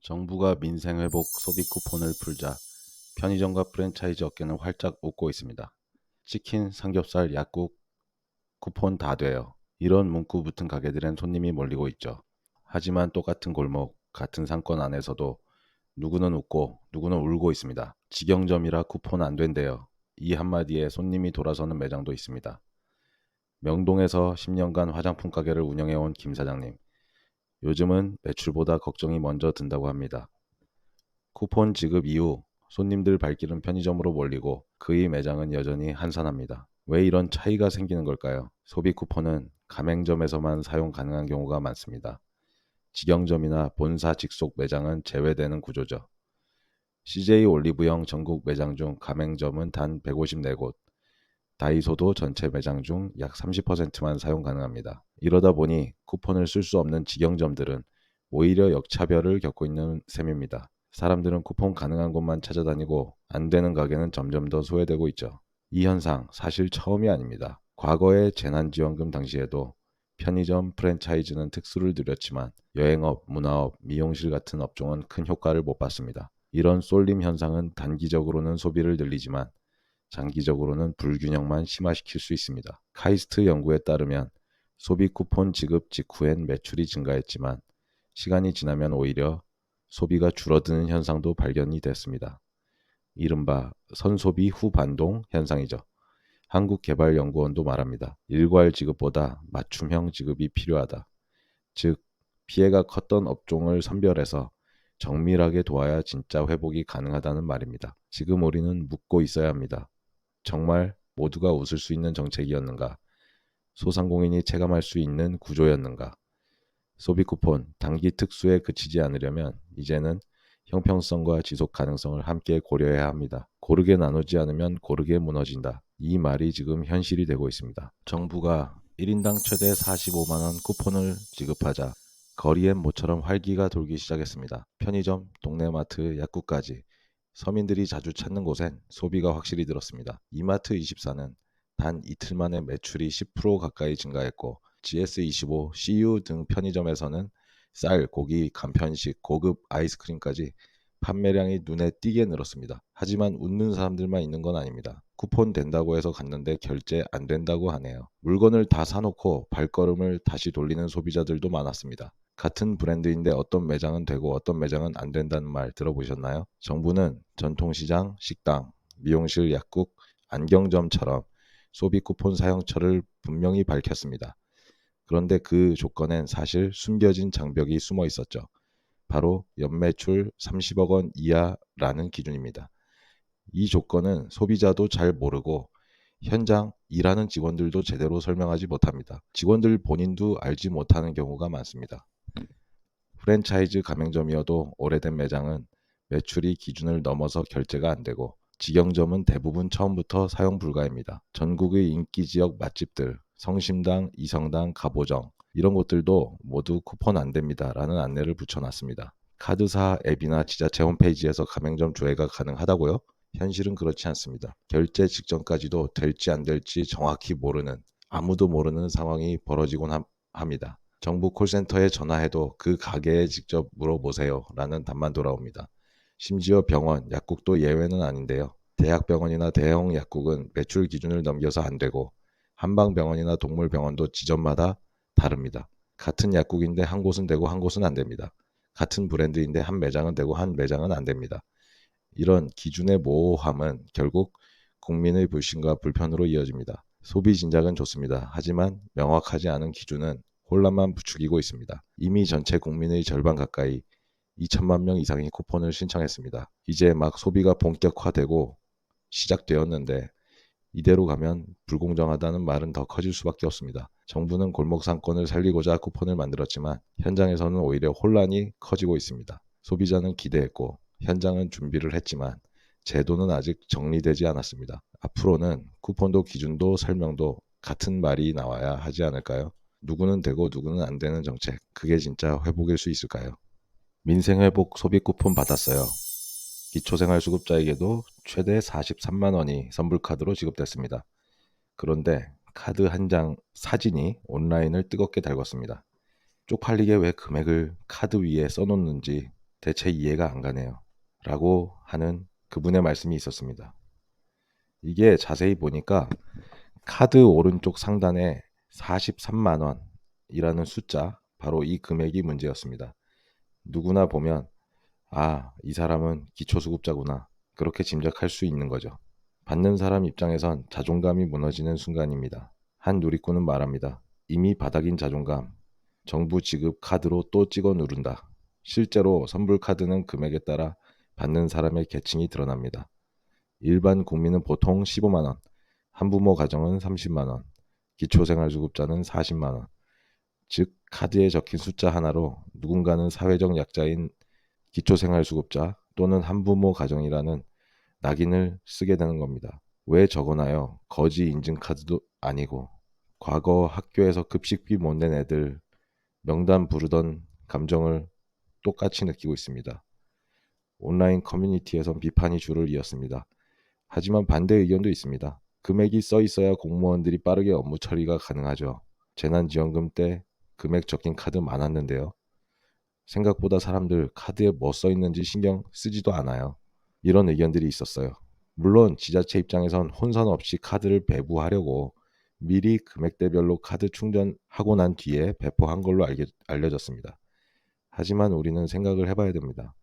정부가 민생회복 소비 쿠폰을 풀자 편의점과 프랜차이즈 업계는 활짝 웃고 있습니다. 치킨, 삼겹살, 약국, 쿠폰 다 돼요. 이런 문구 붙은 가게들엔 손님이 몰리고 있죠. 하지만 똑같은 골목, 같은 상권 안에서도 누구는 웃고 누구는 울고 있습니다. 직영점이라 쿠폰 안 된대요. 이 한마디에 손님이 돌아서는 매장도 있습니다. 명동에서 10년간 화장품 가게를 운영해온 김 사장님. 요즘은 매출보다 걱정이 먼저 든다고 합니다. 쿠폰 지급 이후 손님들 발길은 편의점으로 몰리고 그의 매장은 여전히 한산합니다. 왜 이런 차이가 생기는 걸까요? 소비 쿠폰은 가맹점에서만 사용 가능한 경우가 많습니다. 직영점이나 본사 직속 매장은 제외되는 구조죠. CJ 올리브영 전국 매장 중 가맹점은 단 154곳, 다이소도 전체 매장 중 약 30%만 사용 가능합니다. 이러다 보니 쿠폰을 쓸 수 없는 직영점들은 오히려 역차별을 겪고 있는 셈입니다. 사람들은 쿠폰 가능한 곳만 찾아다니고 안 되는 가게는 점점 더 소외되고 있죠. 이 현상 사실 처음이 아닙니다. 과거의 재난지원금 당시에도 편의점 프랜차이즈는 특수를 누렸지만 여행업, 문화업, 미용실 같은 업종은 큰 효과를 못 봤습니다. 이런 쏠림 현상은 단기적으로는 소비를 늘리지만 장기적으로는 불균형만 심화시킬 수 있습니다. 카이스트 연구에 따르면 소비 쿠폰 지급 직후엔 매출이 증가했지만 시간이 지나면 오히려 소비가 줄어드는 현상도 발견이 됐습니다. 이른바 선소비 후 반동 현상이죠. 한국개발연구원도 말합니다. 일괄 지급보다 맞춤형 지급이 필요하다. 즉, 피해가 컸던 업종을 선별해서 정밀하게 도와야 진짜 회복이 가능하다는 말입니다. 지금 우리는 묻고 있어야 합니다. 정말 모두가 웃을 수 있는 정책이었는가? 소상공인이 체감할 수 있는 구조였는가? 소비 쿠폰 단기 특수에 그치지 않으려면 이제는 형평성과 지속 가능성을 함께 고려해야 합니다. 고르게 나누지 않으면 고르게 무너진다. 이 말이 지금 현실이 되고 있습니다. 정부가 1인당 최대 45만 원 쿠폰을 지급하자 거리엔 모처럼 활기가 돌기 시작했습니다. 편의점, 동네 마트, 약국까지 서민들이 자주 찾는 곳엔 소비가 확실히 늘었습니다. 이마트24는 단 이틀 만에 매출이 10% 가까이 증가했고 GS25, CU 등 편의점에서는 쌀, 고기, 간편식, 고급 아이스크림까지 판매량이 눈에 띄게 늘었습니다. 하지만 웃는 사람들만 있는 건 아닙니다. 쿠폰 된다고 해서 갔는데 결제 안 된다고 하네요. 물건을 다 사놓고 발걸음을 다시 돌리는 소비자들도 많았습니다. 같은 브랜드인데 어떤 매장은 되고 어떤 매장은 안 된다는 말 들어보셨나요? 정부는 전통시장, 식당, 미용실, 약국, 안경점처럼 소비 쿠폰 사용처를 분명히 밝혔습니다. 그런데 그 조건엔 사실 숨겨진 장벽이 숨어 있었죠. 바로 연매출 30억 원 이하라는 기준입니다. 이 조건은 소비자도 잘 모르고 현장 일하는 직원들도 제대로 설명하지 못합니다. 직원들 본인도 알지 못하는 경우가 많습니다. 프랜차이즈 가맹점이어도 오래된 매장은 매출이 기준을 넘어서 결제가 안 되고 직영점은 대부분 처음부터 사용 불가입니다. 전국의 인기 지역 맛집들, 성심당, 이성당, 갑오정 이런 곳들도 모두 쿠폰 안 됩니다라는 안내를 붙여놨습니다. 카드사 앱이나 지자체 홈페이지에서 가맹점 조회가 가능하다고요? 현실은 그렇지 않습니다. 결제 직전까지도 될지 안 될지 정확히 모르는 아무도 모르는 상황이 벌어지곤 합니다. 정부 콜센터에 전화해도 그 가게에 직접 물어보세요 라는 답만 돌아옵니다. 심지어 병원, 약국도 예외는 아닌데요. 대학병원이나 대형 약국은 매출 기준을 넘겨서 안 되고 한방병원이나 동물병원도 지점마다 다릅니다. 같은 약국인데 한 곳은 되고 한 곳은 안 됩니다. 같은 브랜드인데 한 매장은 되고 한 매장은 안 됩니다. 이런 기준의 모호함은 결국 국민의 불신과 불편으로 이어집니다. 소비 진작은 좋습니다. 하지만 명확하지 않은 기준은 혼란만 부추기고 있습니다. 이미 전체 국민의 절반 가까이 2천만 명 이상이 쿠폰을 신청했습니다. 이제 막 소비가 본격화되고 시작되었는데 이대로 가면 불공정하다는 말은 더 커질 수밖에 없습니다. 정부는 골목 상권을 살리고자 쿠폰을 만들었지만 현장에서는 오히려 혼란이 커지고 있습니다. 소비자는 기대했고 현장은 준비를 했지만 제도는 아직 정리되지 않았습니다. 앞으로는 쿠폰도 기준도 설명도 같은 말이 나와야 하지 않을까요? 누구는 되고 누구는 안 되는 정책, 그게 진짜 회복일 수 있을까요? 민생회복 소비 쿠폰 받았어요. 기초생활수급자에게도 최대 43만 원이 선불카드로 지급됐습니다. 그런데 카드 한 장 사진이 온라인을 뜨겁게 달궜습니다. 쪽팔리게 왜 금액을 카드 위에 써놓는지 대체 이해가 안 가네요. 라고 하는 그분의 말씀이 있었습니다. 이게 자세히 보니까 카드 오른쪽 상단에 43만 원이라는 숫자, 바로 이 금액이 문제였습니다. 누구나 보면 이 사람은 기초수급자구나, 그렇게 짐작할 수 있는 거죠. 받는 사람 입장에선 자존감이 무너지는 순간입니다. 한 누리꾼은 말합니다. 이미 바닥인 자존감, 정부 지급 카드로 또 찍어 누른다. 실제로 선불 카드는 금액에 따라 받는 사람의 계층이 드러납니다. 일반 국민은 보통 15만 원, 한부모 가정은 30만 원, 기초생활수급자는 40만 원. 즉 카드에 적힌 숫자 하나로 누군가는 사회적 약자인 기초생활수급자 또는 한부모 가정이라는 낙인을 쓰게 되는 겁니다. 왜 적어놔요? 거지 인증 카드도 아니고. 과거 학교에서 급식비 못 낸 애들 명단 부르던 감정을 똑같이 느끼고 있습니다. 온라인 커뮤니티에선 비판이 줄을 이었습니다. 하지만 반대 의견도 있습니다. 금액이 써 있어야 공무원들이 빠르게 업무 처리가 가능하죠. 재난지원금 때 금액 적힌 카드 많았는데요. 생각보다 사람들 카드에 뭐 써 있는지 신경 쓰지도 않아요. 이런 의견들이 있었어요. 물론 지자체 입장에선 혼선 없이 카드를 배부하려고 미리 금액대별로 카드 충전하고 난 뒤에 배포한 걸로 알려졌습니다. 하지만 우리는 생각을 해봐야 됩니다.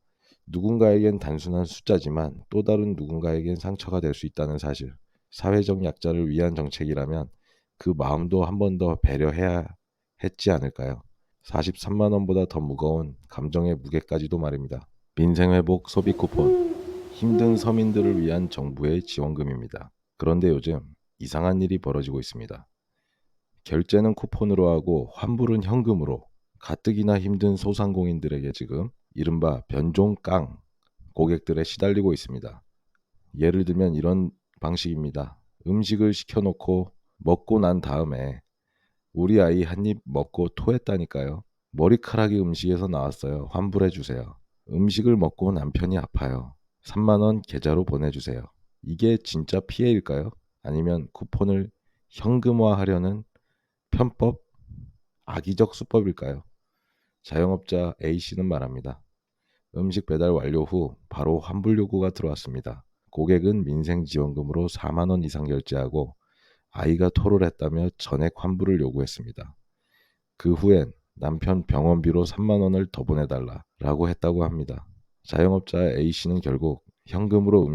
누군가에겐 단순한 숫자지만 또 다른 누군가에겐 상처가 될 수 있다는 사실. 사회적 약자를 위한 정책이라면 그 마음도 한 번 더 배려해야 했지 않을까요? 43만 원보다 더 무거운 감정의 무게까지도 말입니다. 민생회복 소비 쿠폰. 힘든 서민들을 위한 정부의 지원금입니다. 그런데 요즘 이상한 일이 벌어지고 있습니다. 결제는 쿠폰으로 하고 환불은 현금으로. 가뜩이나 힘든 소상공인들에게 지금 이른바 변종깡 고객들에 시달리고 있습니다. 예를 들면 이런 방식입니다. 음식을 시켜놓고 먹고 난 다음에 우리 아이 한 입 먹고 토했다니까요. 머리카락이 음식에서 나왔어요. 환불해 주세요. 음식을 먹고 남편이 아파요. 3만 원 계좌로 보내주세요. 이게 진짜 피해일까요? 아니면 쿠폰을 현금화하려는 편법, 악의적 수법일까요? 자영업자 A씨는 말합니다. 음식 배달 완료 후 바로 환불 요구가 들어왔습니다. 고객은 민생지원금으로 4만 원 이상 결제하고 아이가 토를 했다며 전액 환불을 요구했습니다. 그 후엔 남편 병원비로 3만 원을 더 보내달라라고 했다고 합니다. 자영업자 A씨는 결국 현금으로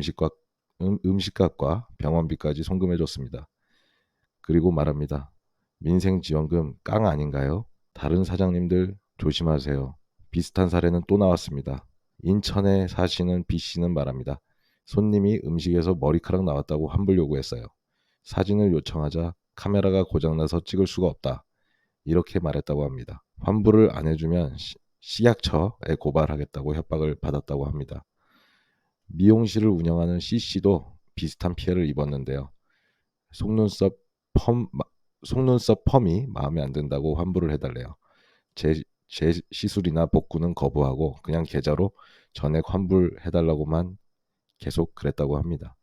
음식값과 병원비까지 송금해줬습니다. 그리고 말합니다. 민생지원금 깡 아닌가요? 다른 사장님들 조심하세요. 비슷한 사례는 또 나왔습니다. 인천에 사시는 B씨는 말합니다. 손님이 음식에서 머리카락 나왔다고 환불 요구했어요. 사진을 요청하자 카메라가 고장나서 찍을 수가 없다. 이렇게 말했다고 합니다. 환불을 안 해주면 식약처에 고발하겠다고 협박을 받았다고 합니다. 미용실을 운영하는 C씨도 비슷한 피해를 입었는데요. 속눈썹 펌이 마음에 안 든다고 환불을 해달래요. 제 시술이나 복구는 거부하고 그냥 계좌로 전액 환불해달라고만 계속 그랬다고 합니다.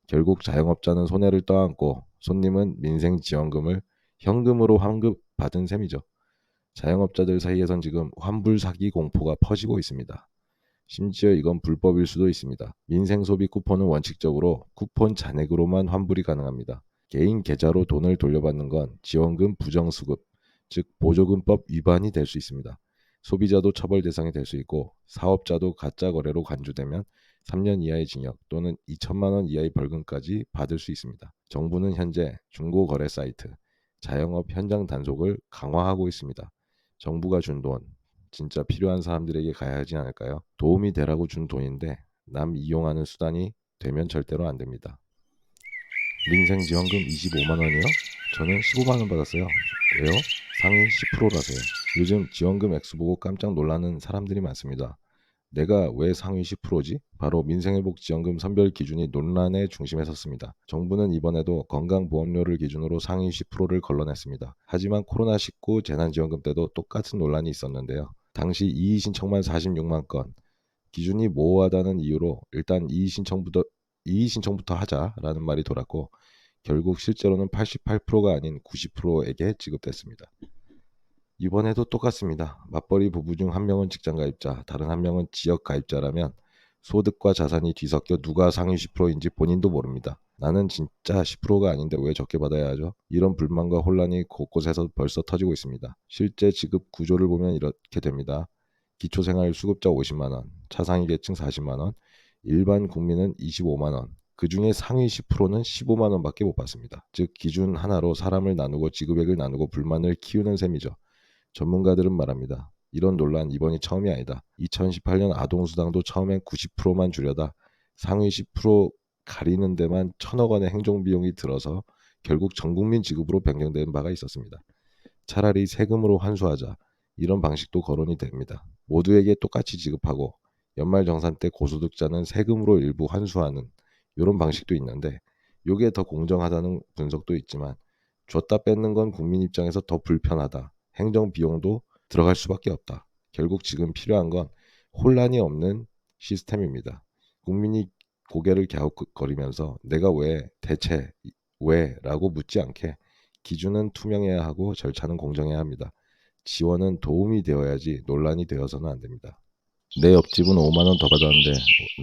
결국 자영업자는 손해를 떠안고 손님은 민생지원금을 현금으로 환급받은 셈이죠. 자영업자들 사이에선 지금 환불 사기 공포가 퍼지고 있습니다. 심지어 이건 불법일 수도 있습니다. 민생소비 쿠폰은 원칙적으로 쿠폰 잔액으로만 환불이 가능합니다. 개인 계좌로 돈을 돌려받는 건 지원금 부정수급, 즉 보조금법 위반이 될 수 있습니다. 소비자도 처벌 대상이 될 수 있고 사업자도 가짜 거래로 간주되면 3년 이하의 징역 또는 2천만 원 이하의 벌금까지 받을 수 있습니다. 정부는 현재 중고거래 사이트, 자영업 현장 단속을 강화하고 있습니다. 정부가 준 돈, 진짜 필요한 사람들에게 가야 하지 않을까요? 도움이 되라고 준 돈인데 남 이용하는 수단이 되면 절대로 안 됩니다. 민생지원금 25만 원이요? 저는 15만 원 받았어요. 왜요? 상위 10%라서요. 요즘 지원금 액수 보고 깜짝 놀라는 사람들이 많습니다. 내가 왜 상위 10%지? 바로 민생회복지원금 선별 기준이 논란의 중심에 섰습니다. 정부는 이번에도 건강보험료를 기준으로 상위 10%를 걸러냈습니다. 하지만 코로나19 재난지원금 때도 똑같은 논란이 있었는데요. 당시 이의 신청만 46만 건, 기준이 모호하다는 이유로 일단 이의 신청부터 하자라는 말이 돌았고 결국 실제로는 88%가 아닌 90%에게 지급됐습니다. 이번에도 똑같습니다. 맞벌이 부부 중 한 명은 직장 가입자, 다른 한 명은 지역 가입자라면 소득과 자산이 뒤섞여 누가 상위 10%인지 본인도 모릅니다. 나는 진짜 10%가 아닌데 왜 적게 받아야 하죠? 이런 불만과 혼란이 곳곳에서 벌써 터지고 있습니다. 실제 지급 구조를 보면 이렇게 됩니다. 기초생활수급자 50만 원, 차상위 계층 40만 원, 일반 국민은 25만 원, 그 중에 상위 10%는 15만 원밖에 못 받습니다. 즉 기준 하나로 사람을 나누고 지급액을 나누고 불만을 키우는 셈이죠. 전문가들은 말합니다. 이런 논란 이번이 처음이 아니다. 2018년 아동수당도 처음엔 90%만 주려다 상위 10% 가리는 데만 1,000억 원의 행정비용이 들어서 결국 전국민 지급으로 변경된 바가 있었습니다. 차라리 세금으로 환수하자. 이런 방식도 거론이 됩니다. 모두에게 똑같이 지급하고 연말정산 때 고소득자는 세금으로 일부 환수하는 이런 방식도 있는데 이게 더 공정하다는 분석도 있지만 줬다 뺏는 건 국민 입장에서 더 불편하다. 행정 비용도 들어갈 수밖에 없다. 결국 지금 필요한 건 혼란이 없는 시스템입니다. 국민이 고개를 갸웃거리면서 내가 왜 대체 왜라고 묻지 않게 기준은 투명해야 하고 절차는 공정해야 합니다. 지원은 도움이 되어야지 논란이 되어서는 안 됩니다. 내 옆집은 5만 원 더 받았는데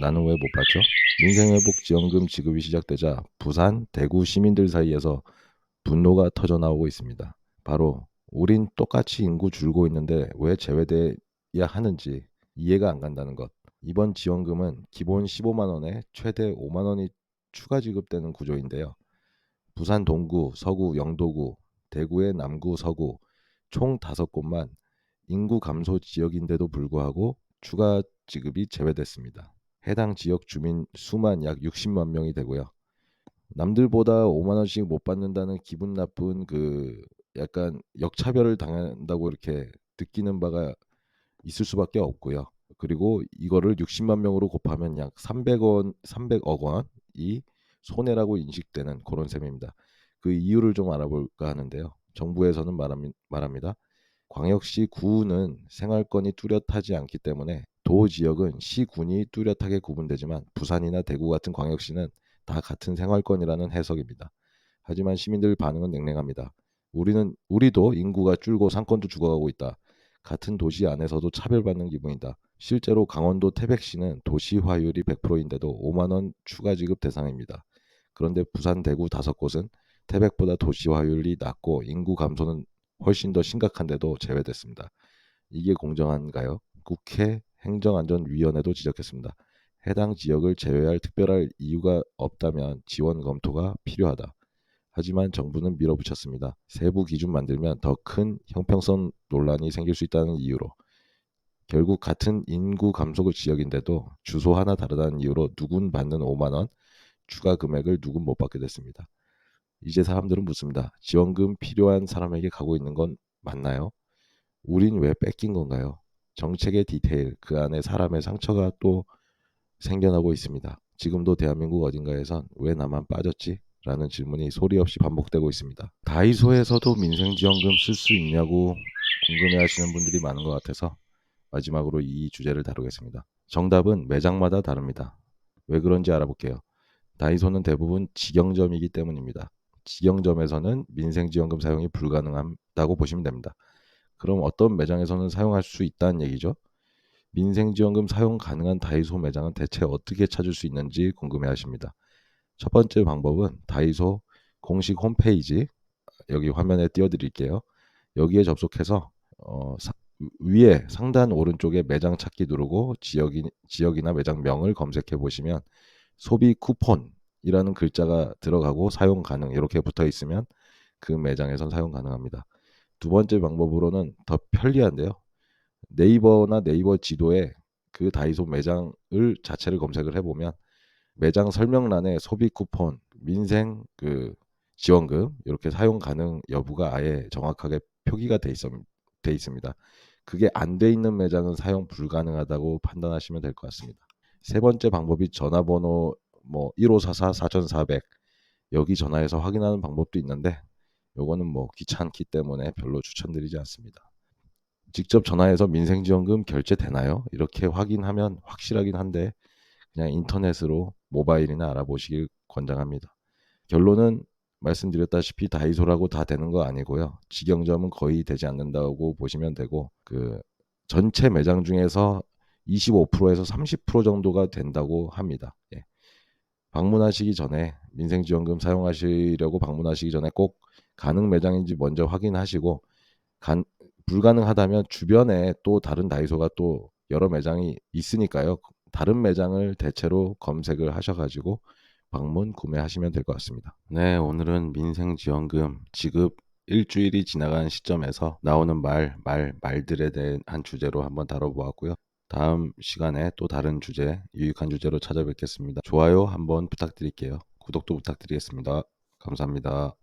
나는 왜 못 받죠? 민생회복지원금 지급이 시작되자 부산, 대구 시민들 사이에서 분노가 터져 나오고 있습니다. 바로 우린 똑같이 인구 줄고 있는데 왜 제외돼야 하는지 이해가 안 간다는 것. 이번 지원금은 기본 15만 원에 최대 5만 원이 추가 지급되는 구조인데요. 부산 동구, 서구, 영도구, 대구의 남구, 서구 총 5곳만 인구 감소 지역인데도 불구하고 추가 지급이 제외됐습니다. 해당 지역 주민 수만 약 60만 명이 되고요. 남들보다 5만 원씩 못 받는다는 기분 나쁜 그 약간 역차별을 당한다고 이렇게 느끼는 바가 있을 수밖에 없고요. 그리고 이거를 60만 명으로 곱하면 약 300억 원이 손해라고 인식되는 그런 셈입니다. 그 이유를 좀 알아볼까 하는데요. 정부에서는 말합니다. 광역시 구는 생활권이 뚜렷하지 않기 때문에 도 지역은 시군이 뚜렷하게 구분되지만 부산이나 대구 같은 광역시는 다 같은 생활권이라는 해석입니다. 하지만 시민들 반응은 냉랭합니다. 우리도 인구가 줄고 상권도 죽어가고 있다. 같은 도시 안에서도 차별받는 기분이다. 실제로 강원도 태백시는 도시화율이 100%인데도 5만 원 추가 지급 대상입니다. 그런데 부산, 대구 5곳은 태백보다 도시화율이 낮고 인구 감소는 훨씬 더 심각한데도 제외됐습니다. 이게 공정한가요? 국회 행정안전위원회도 지적했습니다. 해당 지역을 제외할 특별할 이유가 없다면 지원 검토가 필요하다. 하지만 정부는 밀어붙였습니다. 세부 기준 만들면 더 큰 형평성 논란이 생길 수 있다는 이유로 결국 같은 인구 감소 지역인데도 주소 하나 다르다는 이유로 누군 받는 5만 원 추가 금액을 누군 못 받게 됐습니다. 이제 사람들은 묻습니다. 지원금 필요한 사람에게 가고 있는 건 맞나요? 우린 왜 뺏긴 건가요? 정책의 디테일, 그 안에 사람의 상처가 또 생겨나고 있습니다. 지금도 대한민국 어딘가에선 왜 나만 빠졌지? 라는 질문이 소리 없이 반복되고 있습니다. 다이소에서도 민생지원금 쓸 수 있냐고 궁금해하시는 분들이 많은 것 같아서 마지막으로 이 주제를 다루겠습니다. 정답은 매장마다 다릅니다. 왜 그런지 알아볼게요. 다이소는 대부분 직영점이기 때문입니다. 직영점에서는 민생지원금 사용이 불가능하다고 보시면 됩니다. 그럼 어떤 매장에서는 사용할 수 있다는 얘기죠? 민생지원금 사용 가능한 다이소 매장은 대체 어떻게 찾을 수 있는지 궁금해하십니다. 첫 번째 방법은 다이소 공식 홈페이지 여기 화면에 띄워드릴게요. 여기에 접속해서 위에 상단 오른쪽에 매장 찾기 누르고 지역이나 매장명을 검색해 보시면 소비 쿠폰이라는 글자가 들어가고 사용 가능 이렇게 붙어 있으면 그 매장에선 사용 가능합니다. 두 번째 방법으로는 더 편리한데요. 네이버나 네이버 지도에 그 다이소 매장을 자체를 검색을 해보면 매장 설명란에 소비 쿠폰, 민생 그 지원금 이렇게 사용 가능 여부가 아예 정확하게 표기가 돼 있습니다. 그게 안 돼 있는 매장은 사용 불가능하다고 판단하시면 될 것 같습니다. 세 번째 방법이 전화번호 1544-4400 여기 전화해서 확인하는 방법도 있는데 요거는 귀찮기 때문에 별로 추천드리지 않습니다. 직접 전화해서 민생지원금 결제되나요? 이렇게 확인하면 확실하긴 한데 그냥 인터넷으로 모바일이나 알아보시길 권장합니다. 결론은 말씀드렸다시피 다이소라고 다 되는 거 아니고요. 직영점은 거의 되지 않는다고 보시면 되고 전체 매장 중에서 25%에서 30% 정도가 된다고 합니다. 예. 방문하시기 전에 민생지원금 사용하시려고 방문하시기 전에 꼭 가능 매장인지 먼저 확인하시고 불가능하다면 주변에 또 다른 다이소가 또 여러 매장이 있으니까요. 다른 매장을 대체로 검색을 하셔가지고 방문 구매하시면 될 것 같습니다. 네, 오늘은 민생지원금 지급 일주일이 지나간 시점에서 나오는 말들에 대한 주제로 한번 다뤄보았고요. 다음 시간에 또 다른 주제, 유익한 주제로 찾아뵙겠습니다. 좋아요 한번 부탁드릴게요. 구독도 부탁드리겠습니다. 감사합니다.